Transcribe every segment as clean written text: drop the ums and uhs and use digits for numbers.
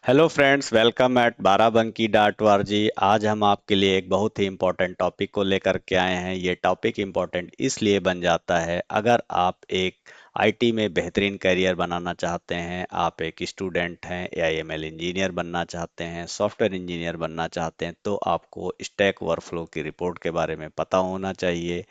Hello friends, welcome eight Barabanki dot R G. आज हम आपके लिए एक बहुत ही इम्पोर्टेंट टॉपिक को लेकर के आए हैं। ये टॉपिक इम्पोर्टेंट इसलिए बन जाता है अगर आप एक आईटी में बेहतरीन करियर बनाना चाहते हैं, आप एक स्टूडेंट हैं, एआईएमएल इंजीनियर बनना चाहते हैं, सॉफ्टवेयर इंजीनियर बनना चाहते हैं, तो आपको स्टैक ओवरफ्लो की रिपोर्ट के बारे में पता होना चाहिए।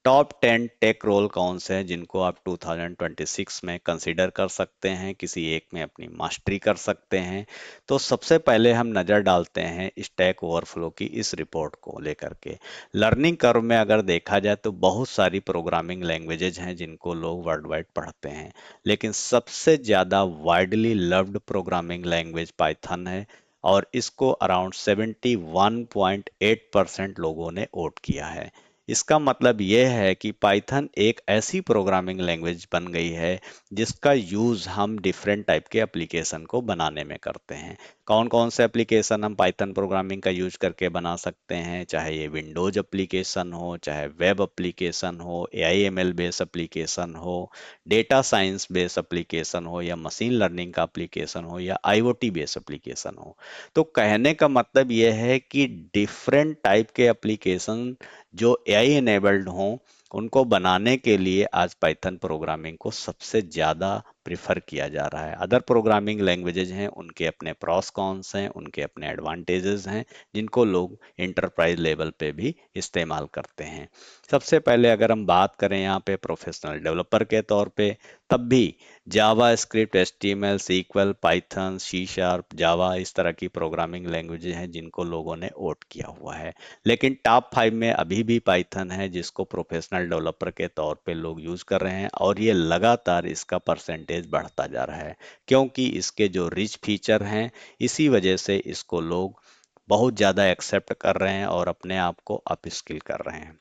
टॉप 10 टेक रोल कौन से हैं जिनको आप 2026 में कंसीडर कर सकते हैं, किसी एक में अपनी मास्टरी कर सकते हैं। तो सबसे पहले हम नज़र डालते हैं स्टैक ओवरफ्लो की इस रिपोर्ट को लेकर के। लर्निंग कर्व में अगर देखा जाए तो बहुत सारी प्रोग्रामिंग लैंग्वेजेज हैं जिनको लोग वर्ल्ड वाइड पढ़ते हैं, लेकिन सबसे ज़्यादा widely loved programming language Python है। और इसको अराउंड 71.8% लोगों ने वोट किया है। इसका मतलब यह है कि पाइथन एक ऐसी प्रोग्रामिंग लैंग्वेज बन गई है जिसका यूज़ हम डिफरेंट टाइप के एप्लीकेशन को बनाने में करते हैं। कौन कौन से एप्लीकेशन हम पाइथन प्रोग्रामिंग का यूज करके बना सकते हैं, चाहे ये विंडोज एप्लीकेशन हो, चाहे वेब एप्लीकेशन हो, एआईएमएल बेस्ड एप्लीकेशन हो, डेटा साइंस बेस्ड एप्लीकेशन हो, या मशीन लर्निंग का एप्लीकेशन हो, या आईओटी बेस्ड एप्लीकेशन हो। तो कहने का मतलब यह है कि डिफरेंट टाइप के एप्लीकेशन जो एआई एनेबल्ड हों, उनको बनाने के लिए आज पाइथन प्रोग्रामिंग को सबसे ज़्यादा प्रिफर किया जा रहा है। अदर प्रोग्रामिंग लैंग्वेजेज हैं, उनके अपने प्रॉस कॉन्स हैं, उनके अपने एडवांटेजेस हैं, जिनको लोग इंटरप्राइज लेवल पे भी इस्तेमाल करते हैं। सबसे पहले अगर हम बात करें यहाँ पे प्रोफेशनल डेवलपर के तौर पे, तब भी JavaScript, HTML, SQL, Python, C sharp, Java, इस तरह की प्रोग्रामिंग लैंग्वेजेज हैं जिनको लोगों ने वोट किया हुआ है। लेकिन टॉप 5 में अभी भी पाइथन है जिसको प्रोफेशनल डेवलपर के तौर पे लोग यूज कर रहे हैं, और ये लगातार इसका परसेंटेज बढ़ता जा रहा है क्योंकि इसके जो रिच फीचर हैं, इसी वजह से इसको लोग बहुत ज़्यादा एक्सेप्ट कर रहे हैं और अपने आप को अप स्किल कर रहे हैं।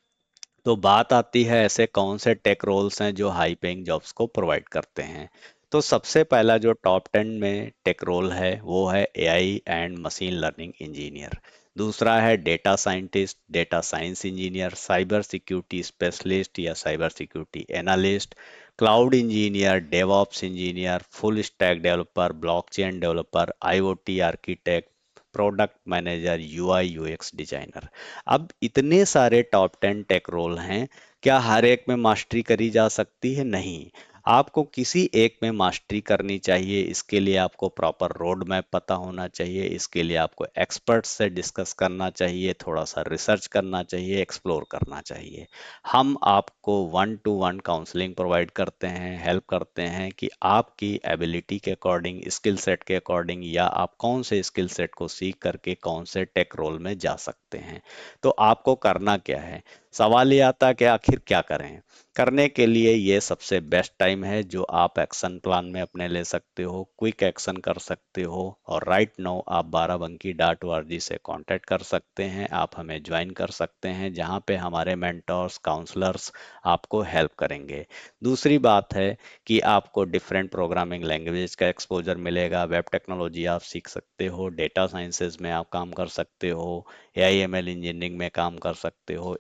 तो बात आती है ऐसे कौन से टेक रोल्स हैं जो हाई पेइंग जॉब्स को प्रोवाइड करते हैं। तो सबसे पहला जो टॉप 10 में टेक रोल है वो है AI and machine learning engineer. दूसरा है data scientist, data science engineer, cyber security specialist या cyber security analyst, cloud engineer, DevOps engineer, full stack developer, blockchain developer, IoT architect, product manager, UI UX designer. अब इतने सारे top 10 take role हैं, क्या हर एक में मास्टरी करी जा सकती है? नहीं। आपको किसी एक में मास्टरी करनी चाहिए। इसके लिए आपको प्रॉपर रोड मैप पता होना चाहिए, इसके लिए आपको एक्सपर्ट से डिस्कस करना चाहिए, थोड़ा सा रिसर्च करना चाहिए, एक्सप्लोर करना चाहिए। हम आपको one two one counselling provide करते हैं, हेल्प करते हैं कि आपकी एबिलिटी के अकॉर्डिंग, स्किल सेट के अकॉर्डिंग, या आप कौन से स्किल सेट को सीख करके कौन से टेक रोल में जा सकते हैं। तो आपको करना क्या है? सवाल ये आता है कि आखिर क्या करें। करने के लिए ये सबसे बेस्ट टाइम है जो आप एक्शन प्लान में अपने ले सकते हो, क्विक एक्शन कर सकते हो। और राइट नाउ आप बाराबंकी डॉट org से कांटेक्ट कर सकते हैं, आप हमें ज्वाइन कर सकते हैं, जहां पे हमारे मेंटर्स, काउंसलर्स आपको हेल्प करेंगे। दूसरी बात है कि आपको डिफरेंट प्रोग्रामिंग लैंग्वेजेस का एक्सपोजर मिलेगा, वेब टेक्नोलॉजी आप सीख सकते हो, डेटा साइंसेज में आप काम कर सकते हो, एआईएमएल इंजीनियरिंग में काम कर सकते हो,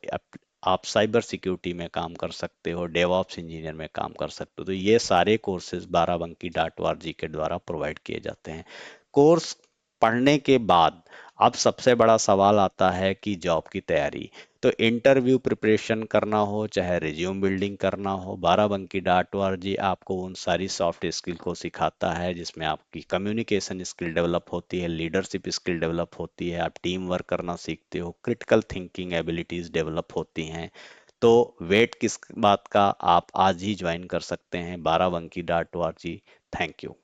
आप साइबर सिक्योरिटी में काम कर सकते हो, डेवऑप्स इंजीनियर में काम कर सकते हो। तो ये सारे कोर्सेज बाराबंकी डॉट org के द्वारा प्रोवाइड किए जाते हैं। कोर्स पढ़ने के बाद अब सबसे बड़ा सवाल आता है कि जॉब की तैयारी। तो इंटरव्यू प्रिपरेशन करना हो, चाहे रिज्यूम बिल्डिंग करना हो, बाराबंकी डॉट org आपको उन सारी सॉफ्ट स्किल को सिखाता है जिसमें आपकी कम्युनिकेशन स्किल डेवलप होती है, लीडरशिप स्किल डेवलप होती है, आप टीम वर्क करना सीखते हो, क्रिटिकल थिंकिंग एबिलिटीज डेवलप होती हैं। तो वेट किस बात का, आप आज ही ज्वाइन कर सकते हैं Barabanki dot org। Thank you.